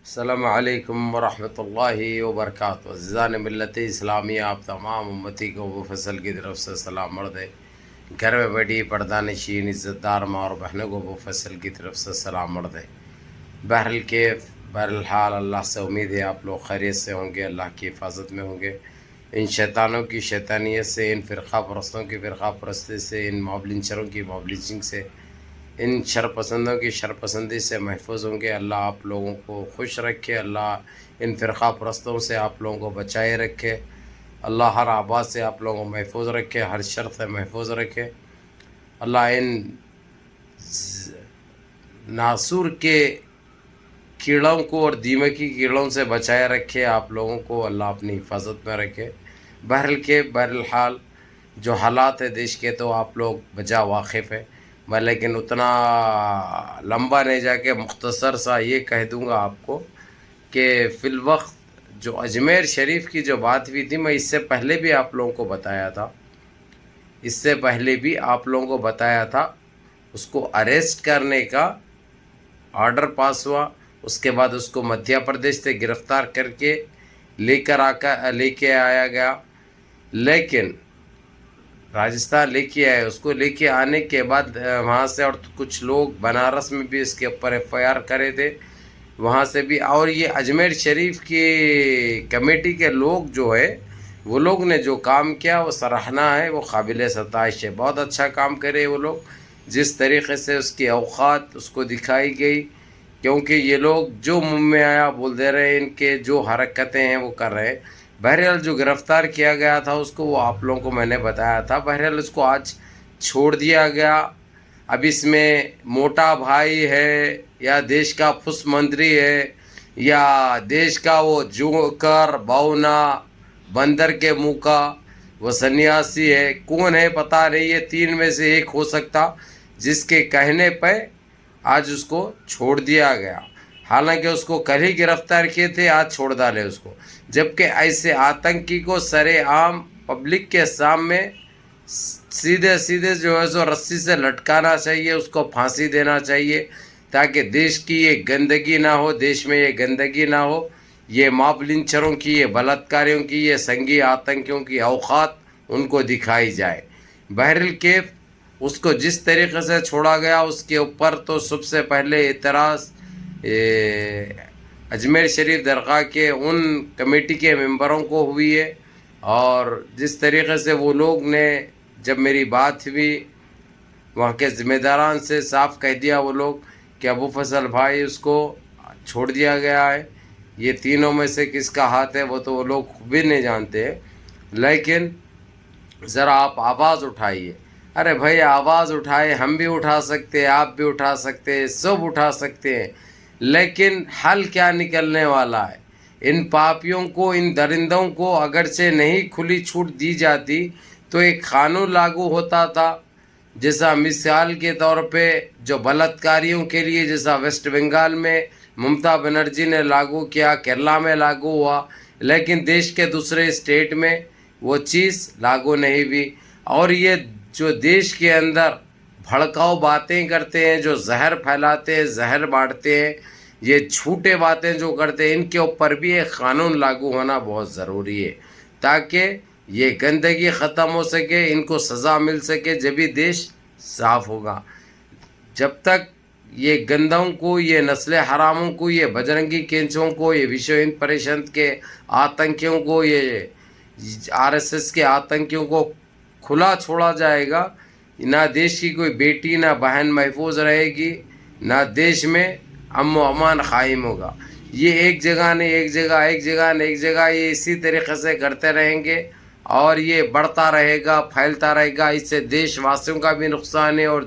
السلام علیکم ورحمۃ اللہ وبرکاتہ۔ عزیزان ملت اسلامیہ، آپ تمام امتی کو ابو فصل کی طرف سے سلام عرض ہے۔ گھر میں بیٹھی پردہ نشین عزت دار ماں اور بہنوں کو ابو فصل کی طرف سے سلام عرض ہے۔ بہرحال اللہ سے امید ہے آپ لوگ خیریت سے ہوں گے، اللہ کی حفاظت میں ہوں گے، ان شیطانوں کی شیطانیت سے، ان فرقہ پرستوں کی فرقہ پرستی سے، ان موب لنچروں کی موب لنچنگ سے، ان شرپسندوں کی شرپسندی سے محفوظ ہوں گے۔ اللہ آپ لوگوں کو خوش رکھے، اللہ ان فرقہ پرستوں سے آپ لوگوں کو بچائے رکھے، اللہ ہر آباد سے آپ لوگوں کو محفوظ رکھے، ہر شر سے محفوظ رکھے۔ اللہ ان ناسور کے کیڑوں کو اور دیمکی کیڑوں سے بچائے رکھے، آپ لوگوں کو اللہ اپنی حفاظت میں رکھے۔ بہرحال جو حالات ہے دیش کے تو آپ لوگ بجا واقف ہے، میں لیکن اتنا لمبا نہیں جا کے مختصر سا یہ کہہ دوں گا آپ کو کہ فی الوقت جو اجمیر شریف کی جو بات ہوئی تھی، میں اس سے پہلے بھی آپ لوگوں کو بتایا تھا، اس کو اریسٹ کرنے کا آرڈر پاس ہوا، اس کے بعد اس کو مدھیہ پردیش سے گرفتار کر کے لے کے آیا گیا، لیکن راجستھان لے کے آئے۔ اس کو لے کے آنے کے بعد وہاں سے اور کچھ لوگ بنارس میں بھی اس کے اوپر FIR کرے تھے، وہاں سے بھی۔ اور یہ اجمیر شریف کی کمیٹی کے لوگ جو ہے، وہ لوگ نے جو کام کیا وہ سراہنا ہے، وہ قابل ستائش ہے، بہت اچھا کام کرے وہ لوگ۔ جس طریقے سے اس کی اوقات اس کو دکھائی گئی، کیونکہ یہ لوگ جو منہ میں آیا بول دے رہے ہیں، ان کے جو حرکتیں ہیں وہ کر رہے ہیں۔ بہرحال جو گرفتار کیا گیا تھا اس کو، وہ آپ لوگوں کو میں نے بتایا تھا، بہرحال اس کو آج چھوڑ دیا گیا۔ اب اس میں موٹا بھائی ہے یا دیش کا پھس مندری ہے یا دیش کا وہ جوکر باؤنا بندر کے منہ کا وہ سنیاسی ہے، کون ہے پتہ نہیں، یہ تین میں سے ایک ہو سکتا، جس کے کہنے پہ آج اس کو چھوڑ دیا گیا۔ حالانکہ اس کو کل ہی گرفتار کیے تھے، آج چھوڑ ڈالے اس کو۔ جبکہ ایسے آتنکی کو سر عام پبلک کے سامنے سیدھے جو ہے سو رسی سے لٹکانا چاہیے، اس کو پھانسی دینا چاہیے، تاکہ دیش کی یہ گندگی نہ ہو، دیش میں یہ گندگی نہ ہو، یہ موب لنچروں کی، یہ بلاتکاریوں کی، یہ سنگی آتنکیوں کی اوقات ان کو دکھائی جائے۔ بہرحال اس کو جس طریقے سے چھوڑا گیا، اس کے اوپر تو سب سے پہلے اعتراض اجمیر شریف درگاہ کے ان کمیٹی کے ممبروں کو ہوئی ہے، اور جس طریقے سے وہ لوگ نے جب میری بات ہوئی وہاں کے ذمہ داران سے صاف کہہ دیا وہ لوگ کہ ابو فضل بھائی اس کو چھوڑ دیا گیا ہے، یہ تینوں میں سے کس کا ہاتھ ہے وہ تو وہ لوگ بھی نہیں جانتے ہیں، لیکن ذرا آپ آواز اٹھائیے۔ ارے بھائی آواز اٹھائے، ہم بھی اٹھا سکتے، آپ بھی اٹھا سکتے، سب اٹھا سکتے ہیں، لیکن حل کیا نکلنے والا ہے؟ ان پاپیوں کو، ان درندوں کو اگرچہ نہیں کھلی چھوٹ دی جاتی تو ایک قانون لاگو ہوتا تھا، جیسا مثال کے طور پہ جو بلاتکاریوں کے لیے جیسا ویسٹ بنگال میں ممتا بنرجی نے لاگو کیا، کیرلا میں لاگو ہوا، لیکن دیش کے دوسرے اسٹیٹ میں وہ چیز لاگو نہیں ہوئی۔ اور یہ جو دیش کے اندر بھڑکاؤ باتیں کرتے ہیں، جو زہر پھیلاتے ہیں، زہر بانٹتے ہیں، یہ جھوٹے باتیں جو کرتے ہیں، ان کے اوپر بھی ایک قانون لاگو ہونا بہت ضروری ہے، تاکہ یہ گندگی ختم ہو سکے، ان کو سزا مل سکے، جبھی دیش صاف ہوگا۔ جب تک یہ گندوں کو، یہ نسل حراموں کو، یہ بجرنگی کینچوں کو، یہ وشو ہند پریشد کے آتنکیوں کو، یہ RSS کے آتنکیوں کو کھلا چھوڑا جائے گا، نہ دیش کی کوئی بیٹی نہ بہن محفوظ رہے گی، نہ دیش میں امن و امان قائم ہوگا۔ یہ ایک جگہ نہیں، ایک جگہ یہ اسی طریقے سے کرتے رہیں گے، اور یہ بڑھتا رہے گا، پھیلتا رہے گا۔ اس سے دیش واسیوں کا بھی نقصان ہے، اور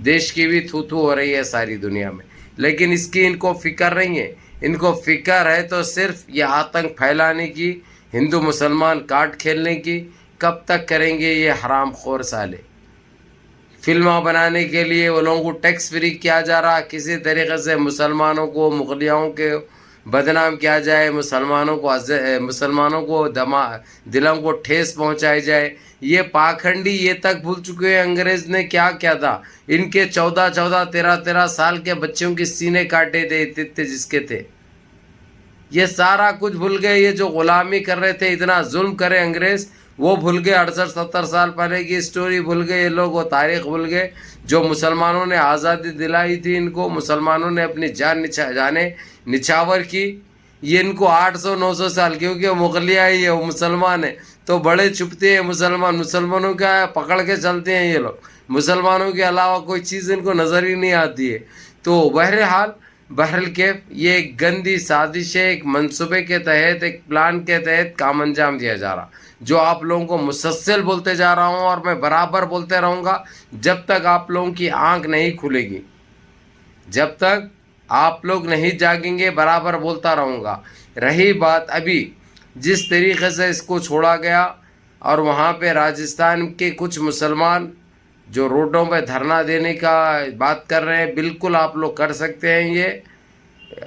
دیش کی بھی تھو ہو رہی ہے ساری دنیا میں، لیکن اس کی ان کو فکر نہیں ہے۔ ان کو فکر ہے تو صرف یہ آتنک پھیلانے کی، ہندو مسلمان کاٹ کھیلنے کی۔ کب تک کریں گے یہ حرام خور سالے؟ فلمیں بنانے کے لیے وہ لوگوں کو ٹیکس فری کیا جا رہا، کسی طریقے سے مسلمانوں کو، مغلیوں کے بدنام کیا جائے، مسلمانوں کو دلوں کو ٹھیس پہنچائی جائے۔ یہ پاکھنڈی یہ تک بھول چکے ہیں انگریز نے کیا کیا تھا۔ ان کے 14 13 سال کے بچوں کے سینے کاٹے تھے، جس کے تھے یہ سارا کچھ بھول گئے. یہ جو غلامی کر رہے تھے, اتنا ظلم کرے انگریز, وہ بھول گئے. 68-70 سال پہلے کی اسٹوری بھول گئے یہ لوگ, وہ تاریخ بھول گئے. جو مسلمانوں نے آزادی دلائی تھی ان کو, مسلمانوں نے اپنی جانیں نچھاور کی. یہ ان کو 800-900 سال, کیونکہ مغلیہ ہی ہے, وہ مسلمان ہے تو بڑے چھپتے ہیں مسلمان. مسلمانوں کا پکڑ کے چلتے ہیں یہ لوگ, مسلمانوں کے علاوہ کوئی چیز ان کو نظر ہی نہیں آتی ہے. تو بہرحال یہ ایک گندی سازش ہے, ایک منصوبے کے تحت, ایک پلان کے تحت کام انجام دیا جا رہا, جو آپ لوگوں کو مسلسل بولتے جا رہا ہوں, اور میں برابر بولتے رہوں گا جب تک آپ لوگوں کی آنکھ نہیں کھلے گی, جب تک آپ لوگ نہیں جاگیں گے برابر بولتا رہوں گا. رہی بات ابھی جس طریقے سے اس کو چھوڑا گیا, اور وہاں پہ راجستھان کے کچھ مسلمان جو روڈوں پہ دھرنا دینے کا بات کر رہے ہیں, بالکل آپ لوگ کر سکتے ہیں. یہ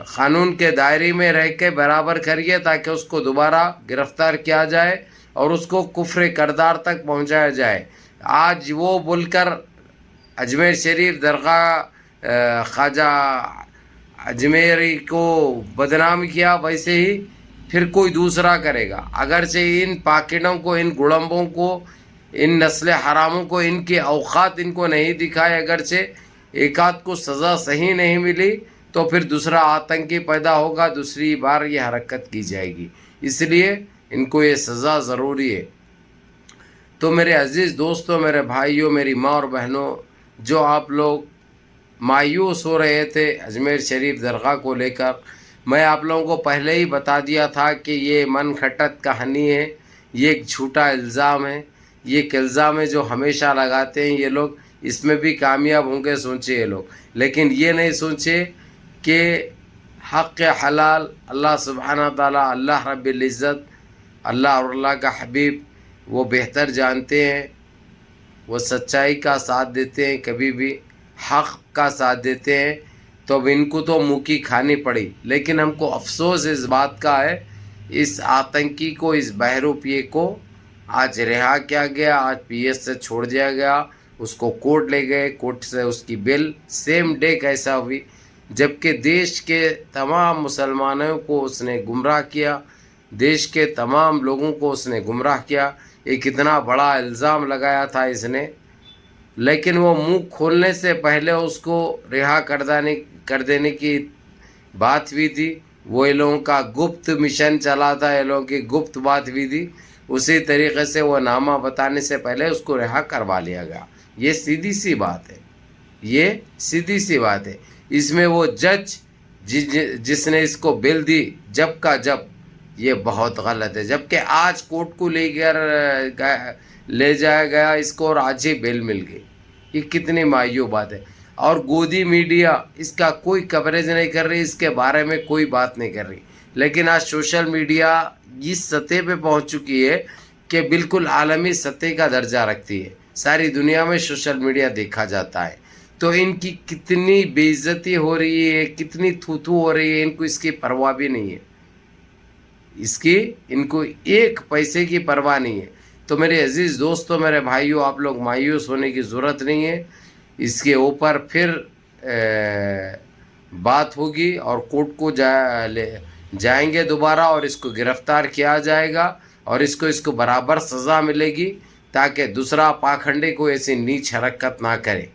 قانون کے دائرے میں رہ کے برابر کریے تاکہ اس کو دوبارہ گرفتار کیا جائے اور اس کو کفر کردار تک پہنچایا جائے. آج وہ بول کر اجمیر شریف درگاہ خواجہ اجمیری کو بدنام کیا, ویسے ہی پھر کوئی دوسرا کرے گا. اگرچہ ان پاکڑوں کو, ان گڑمبوں کو, ان نسل حراموں کو, ان کے اوقات ان کو نہیں دکھائے, اگرچہ ایک آدھ کو سزا صحیح نہیں ملی تو پھر دوسرا آتنکی پیدا ہوگا, دوسری بار یہ حرکت کی جائے گی. اس لیے ان کو یہ سزا ضروری ہے. تو میرے عزیز دوستوں, میرے بھائیوں, میری ماں اور بہنوں, جو آپ لوگ مایوس ہو رہے تھے اجمیر شریف درگاہ کو لے کر, میں آپ لوگوں کو پہلے ہی بتا دیا تھا کہ یہ من کھٹت کہانی ہے, یہ ایک جھوٹا الزام ہے. یہ ایک الزام ہے جو ہمیشہ لگاتے ہیں یہ لوگ, اس میں بھی کامیاب ہوں گے سوچے یہ لوگ, لیکن یہ نہیں سوچے کہ حق حلال اللہ سبحانہ تعالیٰ, اللہ رب العزت, اللہ اور اللہ کا حبیب وہ بہتر جانتے ہیں. وہ سچائی کا ساتھ دیتے ہیں, کبھی بھی حق کا ساتھ دیتے ہیں. تو اب ان کو تو منہ کی کھانی پڑی, لیکن ہم کو افسوس اس بات کا ہے, اس آتنکی کو, اس بہروپیے کو آج رہا کیا گیا, آج پی ایس سے چھوڑ دیا گیا, اس کو کورٹ لے گئے, کورٹ سے اس کی بیل سیم ڈے کیسا ہوئی, جبکہ دیش کے تمام مسلمانوں کو اس نے گمراہ کیا, دیش کے تمام لوگوں کو اس نے گمراہ کیا. ایک کتنا بڑا الزام لگایا تھا اس نے, لیکن وہ منہ کھولنے سے پہلے اس کو رہا کر دینے کی بات ہوئی تھی. وہ یہ لوگوں کا گپت مشن چلا تھا, یہ لوگوں کی گپت بات ہوئی تھی. اسی طریقے سے وہ نامہ بتانے سے پہلے اس کو رہا کروا لیا گیا. یہ سیدھی سی بات ہے, یہ سیدھی سی بات ہے. اس میں وہ جج جس نے اس کو بیل دی جب کا جب, یہ بہت غلط ہے. جبکہ آج کورٹ کو لے جایا گیا اس کو, اور آج ہی بیل مل گئی. یہ کتنی مایوب بات ہے. اور گودی میڈیا اس کا کوئی کوریج نہیں کر رہی, اس کے بارے میں کوئی بات نہیں کر رہی. لیکن آج سوشل میڈیا اس سطح پہ پہنچ چکی ہے کہ بالکل عالمی سطح کا درجہ رکھتی ہے. ساری دنیا میں سوشل میڈیا دیکھا جاتا ہے. تو ان کی کتنی بے عزتی ہو رہی ہے, کتنی تھو ہو رہی ہے, ان کو اس کی پرواہ بھی نہیں ہے, ان کو ایک پیسے کی پرواہ نہیں ہے. تو میرے عزیز دوستوں, میرے بھائیوں, آپ لوگ مایوس ہونے کی ضرورت نہیں ہے. اس کے اوپر پھر بات ہوگی اور کورٹ کو جائیں گے دوبارہ, اور اس کو گرفتار کیا جائے گا, اور اس کو برابر سزا ملے گی, تاکہ دوسرا پاکھنڈی کو ایسی نیچ حرکت نہ کرے,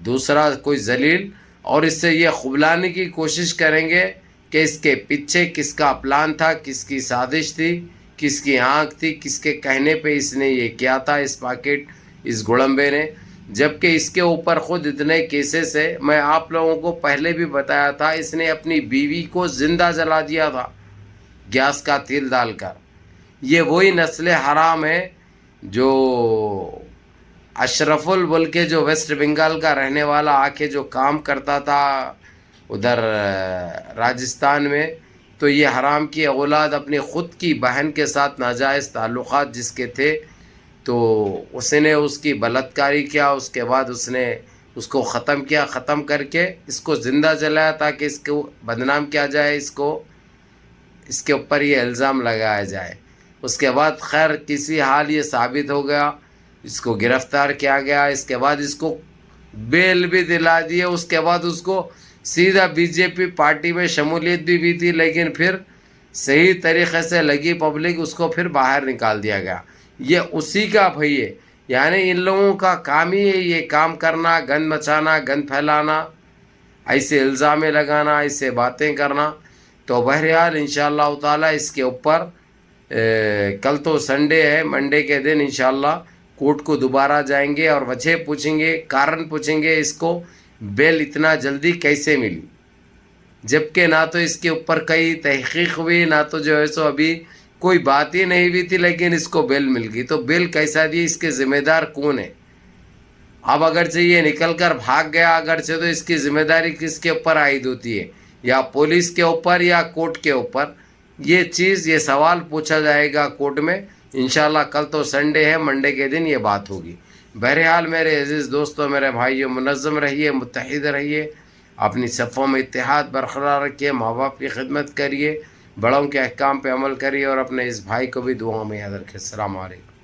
دوسرا کوئی ذلیل. اور اس سے یہ خبلانے کی کوشش کریں گے کہ اس کے پیچھے کس کا پلان تھا, کس کی سازش تھی, کس کی آنکھ تھی, کس کے کہنے پہ اس نے یہ کیا تھا, اس پاکٹ, اس گڑمبے نے. جبکہ اس کے اوپر خود اتنے کیسز ہے. میں آپ لوگوں کو پہلے بھی بتایا تھا, اس نے اپنی بیوی کو زندہ جلا دیا تھا گیس کا تیل ڈال کر. یہ وہی نسل حرام ہے جو اشرف بول کے, جو ویسٹ بنگال کا رہنے والا, آ کے جو کام کرتا تھا ادھر راجستھان میں. تو یہ حرام کی اولاد اپنی خود کی بہن کے ساتھ ناجائز تعلقات جس کے تھے, تو اس نے اس کی بلاత్కాری کیا. اس کے بعد اس نے اس کو ختم کیا, ختم کر کے اس کو زندہ جلایا تاکہ اس کو بدنام کیا جائے, اس کے اوپر یہ الزام لگایا جائے. اس کے بعد خیر کسی حال یہ ثابت ہو گیا, اس کو گرفتار کیا گیا. اس کے بعد اس کو بیل بھی دلا دیے. اس کے بعد اس کو سیدھا بی جے پی پارٹی میں شمولیت بھی تھی, لیکن پھر صحیح طریقے سے لگی پبلک، اس کو پھر باہر نکال دیا گیا. یہ اسی کا بھائی ہے، یعنی ان لوگوں کا کام ہی ہے یہ کام کرنا، گند مچانا، گند پھیلانا، ایسے الزام لگانا، ایسے باتیں کرنا. تو بہرحال انشاءاللہ تعالی اس کے اوپر کل تو سنڈے ہے، منڈے کے دن انشاءاللہ کورٹ کو دوبارہ جائیں گے اور وجہ پوچھیں گے، کارن پوچھیں گے، اس کو بیل اتنا جلدی کیسے ملی، جبکہ نہ تو اس کے اوپر کئی تحقیق ہوئی، نہ تو جو ہے سو ابھی کوئی بات ہی نہیں ہوئی تھی، لیکن اس کو بیل مل گئی. تو بیل کیسا دی، اس کے ذمہ دار کون ہے؟ اب اگرچہ یہ نکل کر بھاگ گیا اگرچہ، تو اس کی ذمہ داری کس کے اوپر عائد ہوتی ہے؟ یا پولیس کے اوپر یا کورٹ کے اوپر؟ یہ چیز، یہ سوال پوچھا جائے گا کورٹ میں انشاءاللہ. کل تو سنڈے ہے، منڈے کے دن یہ بات ہوگی. بہرحال میرے عزیز دوستوں، میرے بھائیوں، منظم رہیے، متحد رہیے، اپنی صفوں میں اتحاد برقرار رکھیے، ماں باپ کی خدمت کریے، بڑوں کے احکام پہ عمل کریے، اور اپنے اس بھائی کو بھی دعاؤں میں یاد رکھیے. السلام علیکم.